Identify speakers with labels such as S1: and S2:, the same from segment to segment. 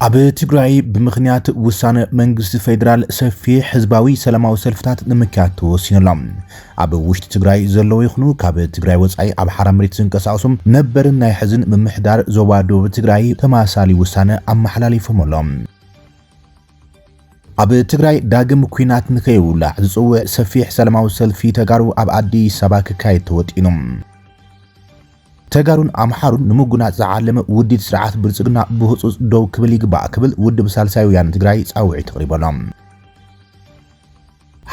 S1: ኣብ ትግራይ ብምኽንያት ውሳነ መንግስቲ ፌደራል ሰፊሕ ህዝባዊ ሰላማዊ ሰልፍታት ንምክያድ ተወሲኖሎም ኣብ ውሽጢ ትግራይ ዘለዉ ይኹኑ ካብ ትግራይ ወጻኢ ኣብ ሓራ መሬት ዝንቀሳቐሱም ነበርን ናይ ሕዝን ምምሕዳር ዞባ ደቡብ ትግራይ ተማሳሊ ውሳነ ኣመሓላሊፎምሎም ኣብ ትግራይ ዳግም ኩናት ንከይውላዕ ዝጽውዕ ሰፊሕ ሰላማዊ ሰልፊ ተጋሩ ኣብ አዲስ አበባ ክካየድ ተወጢኖም ተጋሩን ኣምሓሩን ንምጉናት ዝዓለመ ውዲት ስርዓት ብልጽግና ብህጹጽ ደው ክብል ይግባእ ክብል ውድብ ሳልሳይ ወያነ ትግራይ ጻውዒት ተቕሪቦሎም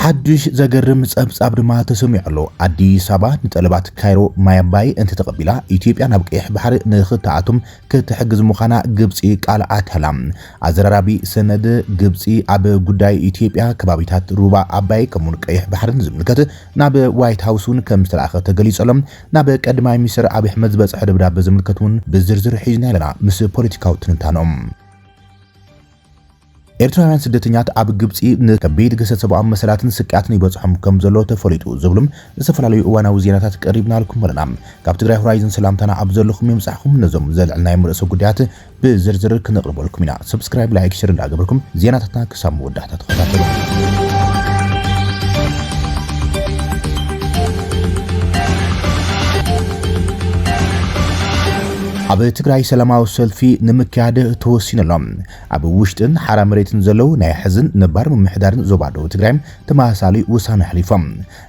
S1: ሓድሽ ዘገርም ጸብጻብ ድማ ተሰሚዑ አዲስ አበባ ንጠለባት ካይሮ ማያባይ እንተ ተቀቢላ ኢትዮጵያ ናብ ቀይሕ ባሕሪ ንኽትኣቱም ክትሕግዝ ምዃና ግብጺ ቃል ኣትሃላ ኣዘራራቢ ሰነድ ግብጺ ኣብ ጉዳይ ኢትዮጵያ ከባቢታት ሩባ ኣባይ ከምኡን ቀይሕ ባሕርን ዝምልከት ናብ ዋይት ሃውስን ከም ዝተላኸ ተገሊጸሎም ናብ ቀዳማይ ሚኒስትር አብይ ኣሕመድ ዝበጽሐ ደብዳቤ ዝምልከቱን ብዝርዝር ሒዝና ኣለና ምስ ፖለቲካዊ ትንታኖም ኤርትራውያን ስደተኛት ኣብ ግብጺ ንከቢድ ገሰት ሰብኣዊ መሰላትን ስቃያትን ይበጽሖም ከም ዘሎ ተፈሊጡ ዝብሉም ዝተፈላለዩ እዋናዊ ዜናታት ቀሪብና ልኩም ኣለና ካብ ትግራይ ሆራይዘን ሰላምታና ኣብ ዘለኹም ይምጻሕኩም ነዞም ዘልዕልና ርእሰ ጉዳያት ብዝርዝር ክንቅርበልኩም ኢና ሰብስክራይብ ላይክ ሼር እንዳገበርኩም ዜናታትና ክሳብ መወዳእታ ተኸታተሉ ኣብ ትግራይ ሰላማዊ ሰልፊ ንምክያድ ተወሲኖሎም ኣብ ውሽጥን ሓራ መሬትን ዘለው ናይ ሕዝን ነባር ምምሕዳርን ዞባ ደቡብ ትግራይ ተማሳሊ ውሳነ ሓሊፎም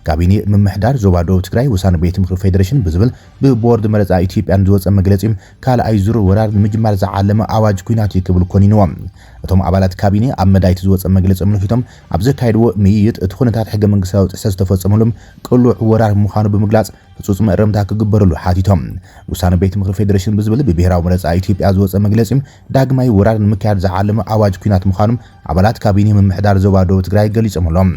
S1: ካቢኔ ምምሕዳር ዞባ ደቡብ ትግራይ ውሳነ ቤት ምክሪ ፌደሬሽን ብዝብል ብቦርድ መረፃ ኢትዮጵያን ዝወፀ መግለጺ ካልኣይ ዙር ወራር ንምጅማር ዝዓለመ ኣዋጅ ኩናት ይክብል ኮኒንዎም እቶም ኣባላት ካቢኔ ኣብ መዳይቲ ዝወፀ መግለጺ ምልክቶም ኣብ ዘካይድዎ ምይይጥ እቲ ኩነታት ሕገ መንግስታዊ ጥሕሰት ዝተፈጸመሎም ቅሉዕ ወራር ምዃኑ ብምግላጽ ፍጹም መረምታ ክግበረሉ ሓቲቶም ውሳነ ቤት ምክሪ ፌደሬሽን ብዝብል ብብሔራዊ መረፃ ኢትዮጵያ ዝወፀ መግለጺ ዳግማይ ወራር ንምክያድ ዝዓለመ ኣዋጅ ኩናት ምዃኑ ኣባላት ካቢኔ ምምሕዳር ዞባ ደቡብ ትግራይ ገሊጾምሎም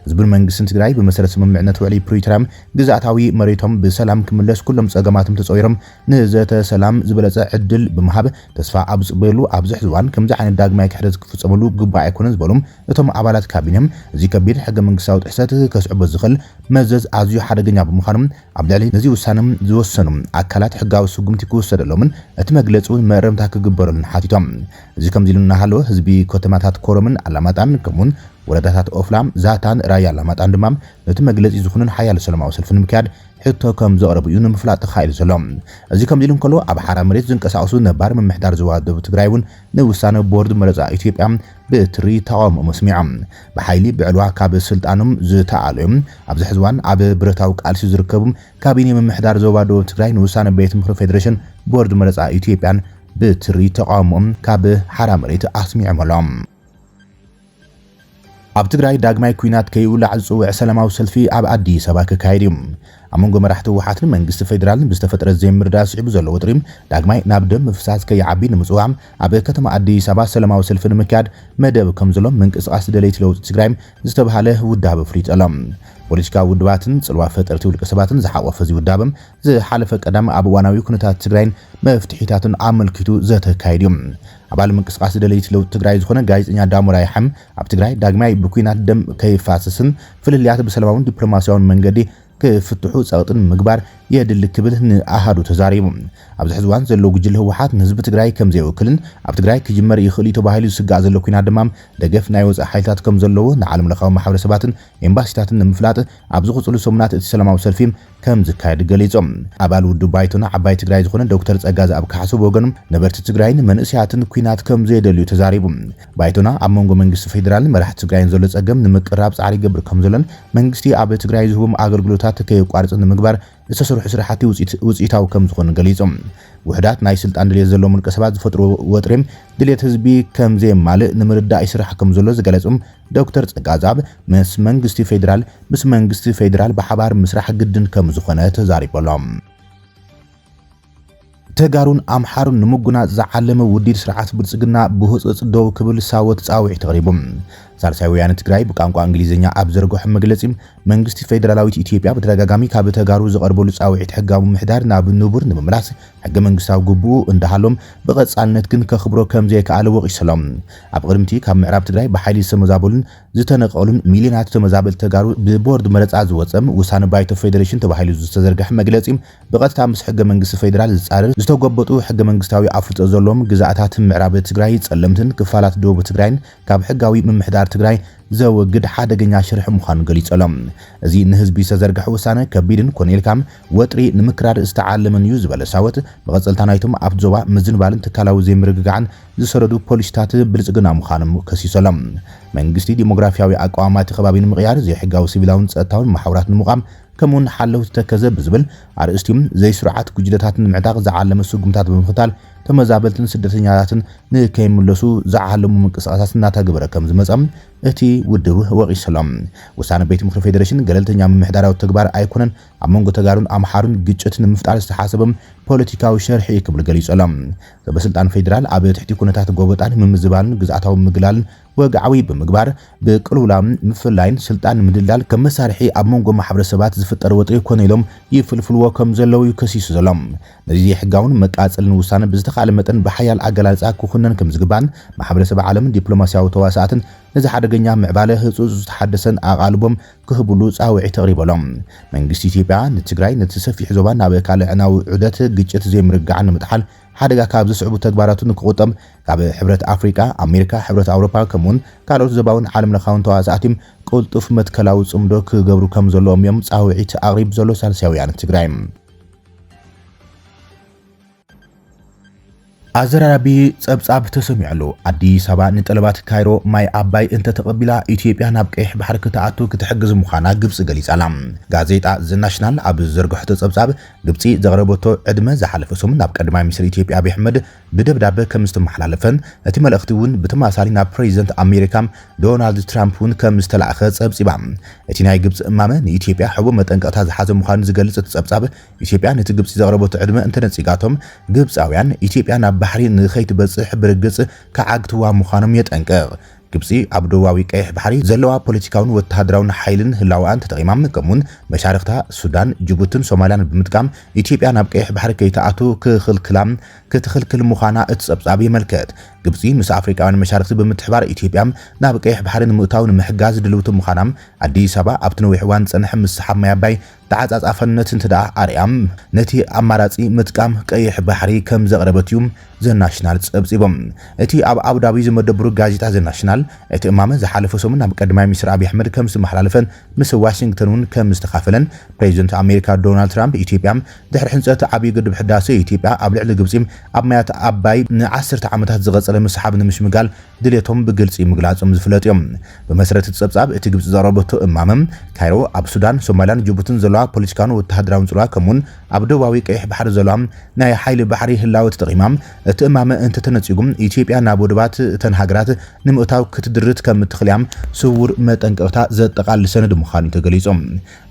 S1: ህዝብን መንግስትን ትግራይ ብመሰረት ስምምዕነት ውዕሊ ፕሪቶሪያ ግዛኣታዊ መሬቶም ብሰላም ክምለስ ኩሎም ጸገማቶም ተጸዊሮም ንዘተ ሰላም ዝበለጸ ዕድል ብምሃብ ተስፋ ኣብ ዝቕበሉ ኣብዚ ሕዝዋን ከምዚ ዓይነት ዳግማይ ክሕደት ክፍጸመሉ ግባእ ኣይኮነን ዝበሎም እቶም ኣባላት ካቢኔም እዚ ከቢድ ሕገ መንግስታዊ ጥሕሰት ከስዕቦ ዝኽእል መዘዝ ኣዝዩ ሓደገኛ ብምዃኖም ኣብ ልዕሊ ነዚ ውሳነ ዝወሰኑ ኣካላት ሕጋዊ ስጉምቲ ክውሰደሎምን እቲ መግለጺ መረምታ ክግበረሉን ሓቲቶም እዚ ከምዚ ኢሉ እናሃለወ ህዝቢ ከተማታት ኮረምን ኣላማጣን ከምኡን ወረዳታት ኦፍላም ዛታን ራያ ኣላማጣን ድማ ነቲ መግለጺ ዝኹንን ሓያል ሰላማዊ ሰልፊ ንምክያድ ሕቶ ከም ዘቕረቡ እዩ ንምፍላጥ ተኻኢሉ ዘሎ እዚ ከምዚ ኢሉ እንከሎ ኣብ ሓራ መሬት ዝንቀሳቐሱ ነባር ምምሕዳር ዞባ ደቡብ ትግራይ እውን ንውሳነ ቦርድ መረፃ ኢትዮጵያ ብትሪ ተቃውሞ መስሚዖም ብሓይሊ ብዕልዋ ካብ ስልጣኖም ዝተኣለዮም ኣብዚ ሕዝዋን ኣብ ብረታዊ ቃልሲ ዝርከቡ ካቢኔ ምምሕዳር ዞባ ደቡብ ትግራይ ንውሳነ ቤት ምክሪ ፌደሬሽን ቦርድ መረፃ ኢትዮጵያን ብትሪ ተቃውሞም ካብ ሓራ መሬት ኣስሚዖም ኣብ ትግራይ ዳግማይ ኩናት ከይውላዕ ዝጽውዕ ሰላማዊ ሰልፊ ኣብ አዲስ አበባ ክካየድ እዩ ኣብ መንጎ መራሕቲ ወሓትን መንግስቲ ፌደራልን ብዝተፈጠረ ዘይምርዳእ ስዒቡ ዘሎ ወጥሪም ዳግማይ ናብ ደም ምፍሳስ ከይዓቢ ንምጽዋዕ ኣብ ከተማ አዲስ አበባ ሰላማዊ ሰልፊ ንምክያድ መደብ ከም ዘሎ ምንቅስቓስ ደለይቲ ለውጢ ትግራይ ዝተባሃለ ውዳበ ፍሪጠሎም ፖለቲካዊ ውድባትን ጽልዋ ፈጠርቲ ውልቀ ሰባትን ዝሓቆፈ እዚ ውዳበም ዝሓለፈ ቀዳም ኣብ እዋናዊ ኩነታት ትግራይን መፍትሒታትን ኣመልኪቱ ዘተካይድ እዩ ኣባል ምንቅስቓስ ደለይቲ ለውጢ ትግራይ ዝኾነ ጋዜጠኛ ዳሞራይ ሓም ኣብ ትግራይ ዳግማይ ብኩናት ደም ከይፋሰስን ፍልልያት ብሰላማውን ዲፕሎማስያውን መንገዲ ክፍትሑ ጸቕጥን ምግባር የድል ክብል ንኣሃዱ ተዛሪቡ ኣብዚ ሕዝዋን ዘሎ ጉጅለ ህወሓት ንህዝቢ ትግራይ ከም ዘይውክልን ኣብ ትግራይ ክጅመር ይኽእል ተባሂሉ ዝስጋእ ዘሎ ኩናት ድማ ደገፍ ናይ ወጻኢ ሓይልታት ከም ዘለዎ ንዓለም ለኻዊ ማሕበረሰባትን ኤምባሲታትን ንምፍላጥ ኣብ ዝቕጽሉ ሰሙናት እቲ ሰላማዊ ሰልፊ ከም ዝካየድ ገሊጾም ኣባል ውድብ ባይቶና ዓባይ ትግራይ ዝኾነ ዶክተር ጸጋዝ ኣብ ካሕሱ ወገኖም ነበርቲ ትግራይን መንእስያትን ኩናት ከም ዘይደልዩ ተዛሪቡ ባይቶና ኣብ መንጎ መንግስቲ ፌደራልን መራሕቲ ትግራይን ዘሎ ጸገም ንምቅራብ ጻዕሪ ይገብር ከም ዘሎን መንግስቲ ኣብ ትግራይ ዝህቦም ኣገልግሎታት ከይቋርጽ ንምግባር ዝተሰርሑ ስራሕቲ ውጽኢታዊ ከም ዝኾኑ ገሊጾም ውሕዳት ናይ ስልጣን ድሌት ዘለዎም ውልቀ ሰባት ዝፈጥሩ ወጥሪም ድሌት ህዝቢ ከም ዘይማልእ ንምርዳእ ይስራሕ ከም ዘሎ ዝገለጹም ዶክተር ጸጋዛብ ምስ መንግስቲ ፌደራል ብሓባር ምስራሕ ግድን ከም ዝኾነ ተዛሪቦሎም ተጋሩን ኣምሓሩን ንምጉናት ዝዓለመ ውዲድ ስርዓት ብልጽግና ብህጹጽ ደው ክብል ሳወት ጻውዒት ተቕሪቦም ሳልሳይ ወያነ ትግራይ ብቋንቋ እንግሊዝኛ ኣብ ዘርግሖ መግለጺ መንግስቲ ፌደራላዊት ኢትዮጵያ በተደጋጋሚ ካብ ተጋሩ ዝቀርበሉ ጻውዒት ሕጋዊ ምሕዳር ናብ ንቡር ንምምላስ ሕገ መንግስታዊ ግቡኡ እንዳሃሎም ብቐጻልነት ግን ከኽብሮ ከም ዘይከኣለ ወቂሶሎም ኣብ ቅድምቲ ካብ ምዕራብ ትግራይ ብሓይሊ ዝተመዛበሉን ዝተነቀሉን ሚሊዮናት ተመዛበልቲ ተጋሩ ብቦርድ መረጻ ዝወፀም ውሳነ ባይቶ ፌደሬሽን ተባሂሉ ዝተዘርግሐ መግለጺ ብቐጥታ ምስ ሕገ መንግስቲ ፌደራል ዝጻረር ዝተጎበጡ ሕገ መንግስታዊ ኣፍልጦ ዘሎም ግዛኣታት ምዕራብ ትግራይ ጸለምትን ክፋላት ደቡብ ትግራይን ካብ ሕጋዊ ምምሕዳር ትግራይ ዘወግድ ሓደገኛ ሽርሕ ምዃኑ ገሊጾሎም እዚ ንህዝቢ ዝተዘርግሐ ውሳነ ከቢድን ኮኔልካም ወጥሪ ንምክራር ዝተዓለመን እዩ ዝበለ ሳወት ብቐጸልታ ናይቶም ኣብ ዞባ ምዝንባልን ትካላዊ ዘይምርግጋዕን ዝሰረዱ ፖሊስታት ብልጽግና ምዃኖም ከሲሶሎም መንግስቲ ዲሞግራፊያዊ ኣቋማት ከባቢ ንምቕያር ዘይሕጋዊ ሲቪላውን ጸጥታውን ማሕበራት ንምቋም ከምኡን ሓለውቲ ተከዘ ብዝብል ኣርእስቲም ዘይስርዓት ጉጅለታት ንምዕዳቕ ዝዓለመ ስጉምታት ብምኽታል ተመዛበልትን ስደተኛታትን ንከይምለሱ ዝዓለሙ ምንቅስቓሳት እናተገበረ ከም ዝመጸም እቲ ውድብ ወቂሶሎም ውሳነ ቤት ምክሪ ፌደሬሽን ገለልተኛ ምምሕዳራዊ ተግባር ኣይኮነን ኣብ መንጎ ተጋሩን ኣምሓሩን ግጭት ንምፍጣር ዝተሓሰበም ፖለቲካዊ ሸርሒ ክብል ገሊጾሎም ሰበስልጣን ፌደራል ኣብ ትሕቲ ኩነታት ጎበጣን ምምዝባልን ግዝኣታዊ ምግላልን ወግዓዊ ብምግባር ብቅልውላም ምፍላይን ስልጣን ምድላል ከም መሳርሒ ኣብ መንጎ ማሕበረሰባት ዝፍጠር ወጥሪ ኮነኢሎም ይፍልፍልዎ ከም ዘለው ከሲሱ ዘሎም ነዚ ሕጋውን መቃጸልን ውሳነ ብዝተኻለ መጠን ብሓያል ኣገላልጻ ክኹነን ከም ዝግባን ማሕበረሰብ ዓለምን ዲፕሎማስያዊ ተዋሳኣትን ነዚ ሓደገኛ ምዕባለ ህጹጽ ዝተሓደሰን ኣቓልቦም ክህብሉ ጻውዒት ተቕሪቦሎም መንግስቲ ኢትዮጵያ ንትግራይ ነቲ ሰፊሕ ዞባ ናብ ካልዕናዊ ዑደት ግጭት ዘይምርግዓን ንምጥሓል ሓደጋ ካብ ዝስዕቡ ተግባራቱን ክቁጠብ ካብ ሕብረት ኣፍሪካ ኣሜሪካ ሕብረት ኣውሮፓ ከምኡን ካልኦት ዞባውን ዓለም ለኻውን ተዋሳኣቲም ቁልጡፍ መትከላዊ ጽምዶ ክገብሩ ከም ዘለዎም እዮም ጻውዒት ኣቕሪብ ዘሎ ሳልሳይ ወያነ ትግራይ ኣዘራራቢ ጸብጻብ ተሰሚዑሉ ኣዲስ አበባ ንጠለባት ካይሮ ማይ ኣባይ እንተ ተቐቢላ ኢትዮጵያ ናብ ቀይሕ ባሕሪ ክትኣቱ ክትሕግዝ ምዃና ግብጽ ገሊጻላ ጋዜጣ ዘ ናሽናል ኣብ ዘርግሖቶ ጸብጻብ ግብጽ ዘቕረበቶ ዕድመ ዝሓለፈ ሰሙን ናብ ቀዳማይ ሚኒስትር ኢትዮጵያ አብይ ኣሕመድ ብደብዳቤ ከም ዝተመሓላለፈን እቲ መልእኽቲ እውን ብተመሳሳሊ ናብ ፕሬዚደንት ኣሜሪካ ዶናልድ ትራምፕ እውን ከም ዝተላእኸ ጸብጺባ እቲ ናይ ግብጽ እማመ ንኢትዮጵያ ሕቡ መጠንቀቕታ ዝሓዘ ምዃኑ ዝገልጽ ጸብጻብ ኢትዮጵያ ነቲ ግብጽ ዘቕረበቶ ዕድመ እንተነጺጋቶም ግብጻውያን ኢትዮጵያ ናብ ባሕሪ ንኸይትበጽሕ ብርግጽ ከዓግትዋ ምዃኖም የጠንቅቕ ግብጽ ኣብ ደቡባዊ ቀይሕ ባሕሪ ዘለዋ ፖለቲካውን ወተሃደራውን ሓይልን ህላዋን ተጠቂማም ከምኡን መሻርክታ ሱዳን ጅቡትን ሶማልያን ብምጥቃም ኢትዮጵያ ናብ ቀይሕ ባሕሪ ከይተኣቱ ክትኽልክል ምዃና እቲ ጸብጻብ ይመልከት ግብጽ ምስ ኣፍሪካውያን መሻርክቲ ብምትሕባር ኢትዮጵያ ናብ ቀይሕ ባሕሪ ንምእታው ንምሕጋዝ ድልውቲ ምዃናም ኣዲስ አበባ ኣብቲ ነዊሕ እዋን ጸንሐ ምስሓብ ማይ ኣባይ ተዓጻጻፈነት እንትዳ ኣርያም ነቲ ኣማራጺ ምጥቃም ቀይሕ ባሕሪ ከም ዘቕረበት እዩ ዘናሽናል ጸብጺቦም እቲ ኣብ አቡዳቢ ዝመደብሩ ጋዜጣ ዘናሽናል እቲ እማመ ዝሓለፈ ሰሙን ናብ ቀዳማይ ሚኒስትር አብይ ኣሕመድ ከም ዝመሓላለፈን ምስ ዋሽንግተን እውን ከም ዝተኻፈለን ፕሬዚደንት ኣሜሪካ ዶናልድ ትራምፕ ኢትዮጵያ ድሕሪ ሕንጸት ዓብይ ግድብ ሕዳሴ ኢትዮጵያ ኣብ ልዕሊ ግብጽ ኣብ ማያት ኣባይ ን10 ዓመታት ዝቐጸለ ምስሓብ ንምሽምጋል ድሌቶም ብግልጺ ምግላጾም ዝፍለጥ እዮም ብመሰረት ጸብጻብ እቲ ግብጽ ዘቕረበቶ እማመም ካይሮ ኣብ ሱዳን ሶማልያን ጅቡትን ዘለዋ ፖለቲካውን ወተሃደራውን ጽልዋ ከምኡን ኣብ ደቡባዊ ቀይሕ ባሕሪ ዘለዋ ናይ ሓይሊ ባሕሪ ህላወ ተጠቂማም እቲ እማመ እንተተነጺጉም ኢትዮጵያ ናብ ወደባት እተን ሃገራት ንምእታው ክትድርት ከም እትኽልያም ስውር መጠንቀቕታ ዘጠቓልል ሰነድ ምዃኑ ተገሊጾም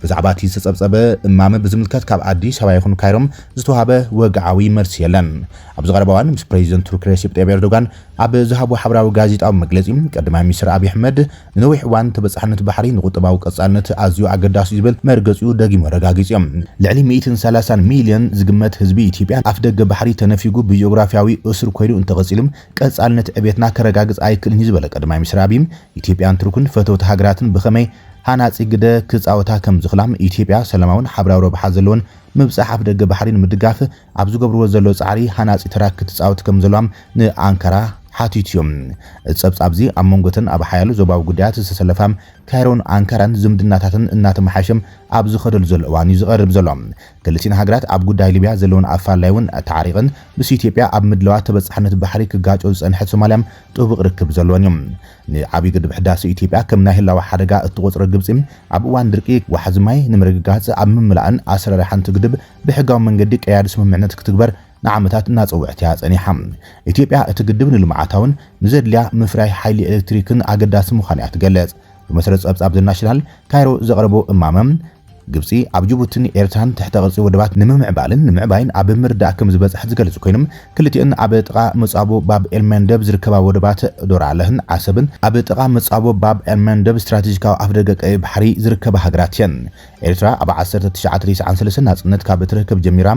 S1: ብዛዕባ እቲ ዝተጸብጸበ እማመ ብዝምልከት ካብ ኣዲስ አበባ ይኹን ካይሮም ዝተዋሃበ ወግዓዊ መልሲ የለን ኣብ ዝቐረበዋን ምስ ፕሬዚደንት ቱርክ ሬሲፕ ጣይብ ኤርዶጋን ኣብ ዝሃቦ ሓበራዊ ጋዜጣዊ መግለጺ ቀዳማይ ሚኒስትር አብይ ኣሕመድ ንነዊሕ እዋን ተበጻሕነት ባሕሪ ንቁጠባዊ ቀጻልነት ኣዝዩ ኣገዳሲ ዝብል መርገጺኡ ደጊሙ ረጋጊጾም ልዕሊ 130 ሚልዮን ዝግመት ህዝቢ ኢትዮጵያ ኣፍ ደገ ባሕሪ ተነፊጉ ብጂኦግራፊያዊ እስር ኮይኑ እንተቐጺሉም ቀጻልነት ዕቤትና ከረጋግጽ ኣይክእልን ዝበለ ቀዳማይ ሚኒስትር አብይ ኢትዮጵያን ቱርክን ፈተውቲ ሃገራትን ብኸመይ ሃናጺ ግደ ክጻወታ ከም ዝኽላም ኢትዮጵያ ሰላማውን ሓበራዊ ረብሓ ዘለዎን ምብጻሕ ኣፍ ደገ ባሕሪ ንምድጋፍ ኣብ ዝገብርዎ ዘሎ ጻዕሪ ሃናጺ ተራክ ክትጻወት ከም ዘለዋም ንኣንካራ ሓቲትዮም ጸብጻብዚ ኣብ መንጎተን ኣብ ሓያሉ ዞባዊ ጉዳያት ዝተሰለፋም ካይሮን ኣንካራን ዝምድናታትን እናተመሓሸም ኣብ ዝኸደሉ ዘሎ እዋን ይዝቐርብ ዘሎ ክልቲን ሃገራት ኣብ ጉዳይ ሊብያ ዘለውን ኣፋላይውን ተዓሪቕን ምስ ኢትዮጵያ ኣብ ምድለዋ ተበጻሕነት ባሕሪ ክጋጮ ዝጸንሐት ሶማልያም ጥቡቕ ርክብ ዘለዎን እዮም ንዓብይ ግድብ ሕዳሴ ኢትዮጵያ ከም ናይ ህላዊ ሓደጋ እትቆጽሮ ግብጽ ኣብ እዋን ድርቂ ዋሕዚ ማይ ንምርግጋጽ ኣብ ምምላእን ኣሰራርሓን ግድብ ብሕጋዊ መንገዲ ቀያዲ ስምምዕነት ክትግበር ንዓመታት እናጸውዕት እያ ጸኒሓ ኢትዮጵያ እቲ ግድብ ንልምዓታውን ንዘድልያ ምፍራይ ሓይሊ ኤሌክትሪክን ኣገዳሲ ምዃኑ እያ ትገልጽ ብመሰረት ጸብጻብ ዘናሽናል ካይሮ ዘቕረቦ እማመም ግብጺ ኣብ ጅቡቲን ኤርትራን ትሕተ ቅርጺ ወደባት ንምዕባይን ኣብ ምርዳእ ከም ዝበጽሕ ዝገልጹ ኮይኖም ክልቲአን ኣብ ጥቓ መጻቦ ባብ ኤልመንደብ ዝርከባ ወደባት ዶራለህን ዓሰብን ኣብ ጥቓ መጻቦ ባብ ኤልመንደብ ስትራቴጂካዊ ኣፍደገ ቀይ ባሕሪ ዝርከባ ሃገራት እየን። ኤርትራ ኣብ 1993 ናጽነት ካብ እትረክብ ጀሚራ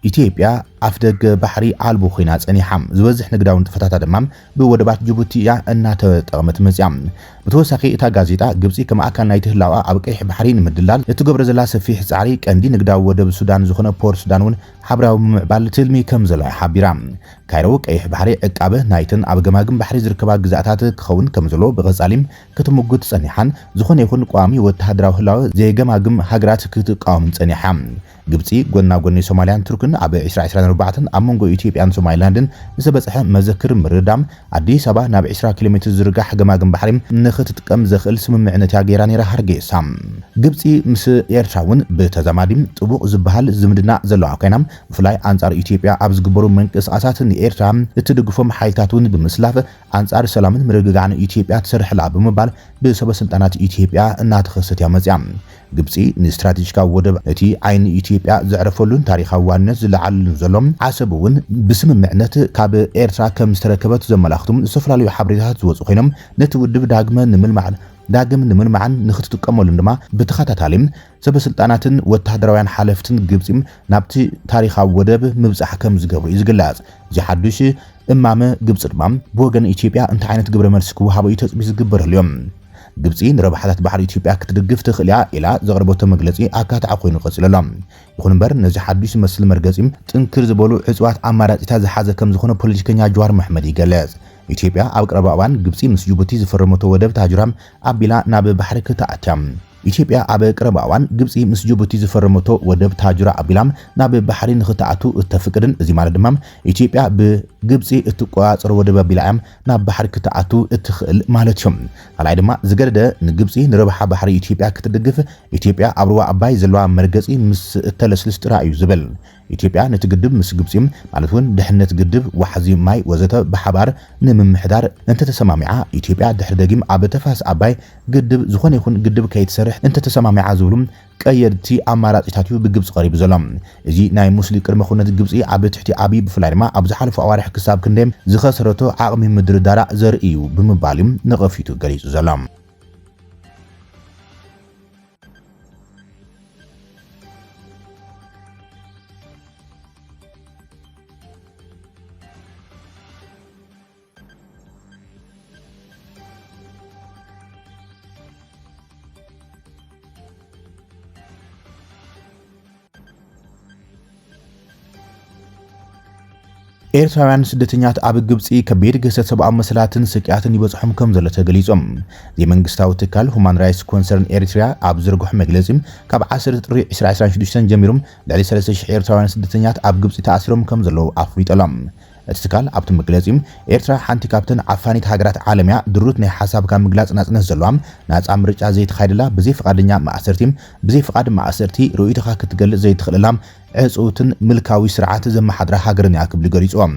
S1: ኢትዮጵያ ኣፍደገ ባሕሪ ኣልቦ ኮይና ጸኒሓ ዝበዝሕ ንግዳዊ ንጥፈታት ድማ ብወደባት ጅቡቲ እያ እናተጠቐመት መጽያ። ብተወሳኺ እታ ጋዜጣ ግብጺ ከም ኣካል ናይቲ ህላዋ ኣብ ቀይሕ ባሕሪ ንምድላል እትገብሮ ዘላ ሰፊሕ ጻዕሪ ቀንዲ ንግዳዊ ወደብ ሱዳን ዝኾነ ፖርት ሱዳን እውን ሓብራዊ ምዕባል ትልሚ ከም ዘለዋ ሓቢራ። ካይሮ ቀይሕ ባሕሪ ዕቃበ ናይትን ኣብ ገማግም ባሕሪ ዝርከባ ግዛእታት ክኸውን ከም ዘሎ ብቐጻሊም ክትምጉት ጸኒሓን ዝኾነ ይኹን ቋሚ ወተሃደራዊ ህላወ ዘይገማግም ሃገራት ክትቃወም ጸኒሓ። ግብጺ ጎና ጎኒ ሶማልያን ቱርክን ኣብ 2024 ኣብ መንጎ ኢትዮጵያን ሶማሊላንድን ዝበጽሐ መዘክር ምርዳም ኣዲስ ኣበባ ናብ 20 ኪሎ ሜትር ዝርጋሕ ገማግም ባሕሪ ንኽትጥቀም ዘኽእል ስምምዕነት ገይራ ነይራ ሃርጌሳ። ግብጺ ምስ ኤርትራ እውን ብተዛማዲም ጥቡቕ ዝበሃል ዝምድና ዘለዋ ኮይና ብፍላይ ኣንጻር ኢትዮጵያ ኣብ ዝግበሩ መንቅስቓሳት ንኤርትራ እትድግፎም ሓይልታት እውን ብምስላፍ ኣንጻር ሰላምን ምርግጋዕን ኢትዮጵያ ትሰርሕላ ብምባል ብሰበስልጣናት ኢትዮጵያ እናተኸሰት እያ መጽያ። ግብጺ ንስትራቴጂካዊ ወደብ እቲ ዓይኒ ኢትዮጵያ ዘዕረፈሉን ታሪኻዊ ዋንነት ዝለዓልን ዘሎም ዓሰብ እውን ብስምምዕነት ካብ ኤርትራ ከም ዝተረከበት ዘመላኽቱም ዝተፈላለዩ ሓበሬታታት ዝወፁ ኮይኖም ነቲ ውድብ ዳግም ንምልማዕን ንኽትጥቀመሉን ድማ ብተኸታታሊ ሰበስልጣናትን ወተሃደራውያን ሓለፍትን ግብጺ ናብቲ ታሪኻዊ ወደብ ምብጻሕ ከም ዝገብሩ እዩ ዝግለጽ። እዚ ሓዱሽ እማመ ግብጺ ድማ ብወገን ኢትዮጵያ እንታይ ዓይነት ግብረ መልሲ ክወሃቦ እዩ ተጽቢት ዝግበረሉ እዮም። ግብጺ ንረብሓታት ባሕሪ ኢትዮጵያ ክትድግፍ ትኽእል እያ ኢላ ዘቕረበቶ መግለጺ ኣካታዕ ኮይኑ ቀፂሉ ኣሎ። ይኹን እምበር ነዚ ሓዱሽ ዝመስል መርገጺ ጥንክር ዝበሉ ዕፅዋት ኣማራጺታት ዝሓዘ ከም ዝኾነ ፖለቲከኛ ጀዋር መሕመድ ይገልጽ። ኢትዮጵያ ኣብ ቀረባ እዋን ግብጺ ምስ ጅቡቲ ዝፈረመቶ ወደብ ታጅራም ኣቢላ ናብ ባሕሪ ክትኣትያ። ኢትዮጵያ ኣብ ቀረባ እዋን ግብጺ ምስ ጅቡቲ ዝፈረመቶ ወደብ ታጅራ ኣቢላም ናብ ባሕሪ ንኽትኣቱ እተፍቅድን እዚ ማለት ድማ ኢትዮጵያ ብግብጺ እትቆጻጸር ወደብ ኣቢላም ናብ ባሕሪ ክትኣቱ እትኽእል ማለት እዮም። ካልኣይ ድማ ዝገደደ ንግብጺ ንረብሓ ባሕሪ ኢትዮጵያ ክትድግፍ ኢትዮጵያ ኣብ ሩባ ኣባይ ዘለዋ መርገጺ ምስ እተለስልስ ጥራ እዩ ዝብል። ኢትዮጵያ ነቲ ግድብ ምስ ግብጺ ማለት እውን ድሕነት ግድብ ዋሕዚ ማይ ወዘተ ብሓባር ንምምሕዳር እንተተሰማሚዓ ኢትዮጵያ ድሕሪ ደጊም ኣብ ተፋሰስ ኣባይ ግድብ ዝኾነ ይኹን ግድብ ከይትሰርሕ እንተተሰማሚዓ ዝብሉ ቀየድቲ ኣማራጺታት ብግብጺ ቀሪቡ ዘሎ። እዚ ናይ ሙስሊ ቅድመ ኩነት ግብጺ ኣብ ትሕቲ ኣብይ ብፍላይ ድማ ኣብ ዝሓለፈ ኣዋርሕ ክሳብ ክንደይ ዝኸሰረቶ ዓቕሚ ምድርዳር ዘርኢ እዩ ብምባል ነቐፊቱ ገሊጹ ዘሎ። ኤርትራውያን ስደተኛት ኣብ ግብጺ ከቢድ ገሰት ሰብኣዊ መሰላትን ስቅያትን ይበጽሖም ከም ዘሎ ተገሊጾም። የመንግስታዊ ትካል ሁማን ራይትስ ኮንሰርን ኤርትራ ኣብ ዝርግሑ መግለጺ ካብ 10 ጥሪ 2026 ጀሚሮም ልዕሊ 3000 ኤርትራውያን ስደተኛት ኣብ ግብጺ ተኣሲሮም ከም ዘለዉ ኣፍሊጦም። እቲ ትካል ኣብቲ መግለጺ ኤርትራ ሓንቲ ካብተን ዓፋኒት ሃገራት ዓለምያ ድሩት ናይ ሓሳብካ ምግላጽ ናጽነት ዘለዋ ናጻ ምርጫ ዘይተኻይድላ ብዘይፍቃደኛ ማእሰርቲ ርእይቶኻ ክትገልጽ ዘይትኽእልላ ዕፁትን ምልካዊ ስርዓት ዘመሓድራ ሃገርን ያክብል ገሊጾም።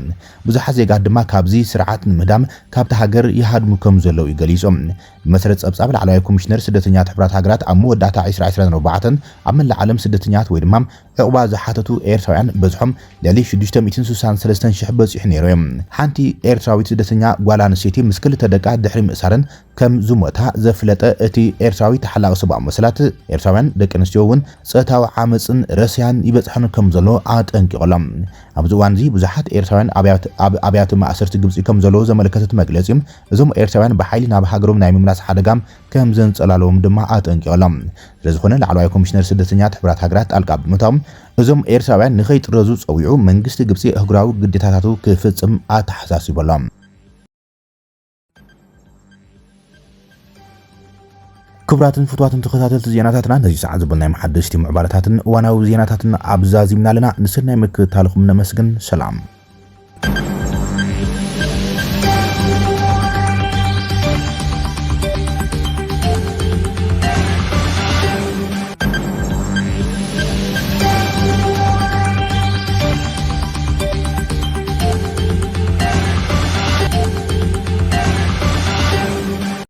S1: ብዙሓት ዜጋት ድማ ካብዚ ስርዓት ንምህዳም ካብቲ ሃገር ይሃድሙ ከም ዘለዉ ይገሊጾም። ብመሰረት ጸብጻብ ላዕለዋይ ኮሚሽነር ስደተኛት ሕቡራት ሃገራት ኣብ መወዳእታ 2024 ኣብ መላእ ዓለም ስደተኛት ወይ ድማ ዕቑባ ዝሓተቱ ኤርትራውያን በዝሖም ልዕሊ 663,000 በፂሑ ነይሮም። ሓንቲ ኤርትራዊት ስደተኛ ጓል ኣንስተይቲ ምስ ክልተ ደቃ ድሕሪ ምእሳርን ከም ዝሞታ ዘፍለጠ እቲ ኤርትራዊ ተሓላቒ ሰብኣዊ መሰላት ኤርትራውያን ደቂ ኣንስትዮ እውን ጸታዊ ዓመፅን ረስያን ይበጽሖን ከም ዘሎ ኣጠንቂቖሎም። ኣብዚ እዋን እዚ ብዙሓት ኤርትራውያን ኣብ ኣብያተ ማእሰርቲ ግብጺ ከም ዘለዉ ዘመለከተት መግለጺ እዞም ኤርትራውያን ብሓይሊ ናብ ሃገሮም ናይ ምምላስ ሓደጋም ከም ዘንጸላለዎም ድማ ኣጠንቂቖሎም። ስለዝኾነ ላዕለዋይ ኮሚሽነር ስደተኛት ሕቡራት ሃገራት ጣልቃ ብምእታዎም እዞም ኤርትራውያን ንኸይጥረዙ ጸዊዑ መንግስቲ ግብጺ እህጉራዊ ግዴታታቱ ክፍጽም ኣተሓሳሲቦሎም። ክቡራትን ፍትዋትን ተኸታተልቲ ዜናታትና ነዚ ሰዓት ዝበልናይ መሓደስቲ ምዕባለታትን እዋናዊ ዜናታትን ኣብዛዚምና ኣለና። ንስናይ ምክትታልኩም ነመስግን። ሰላም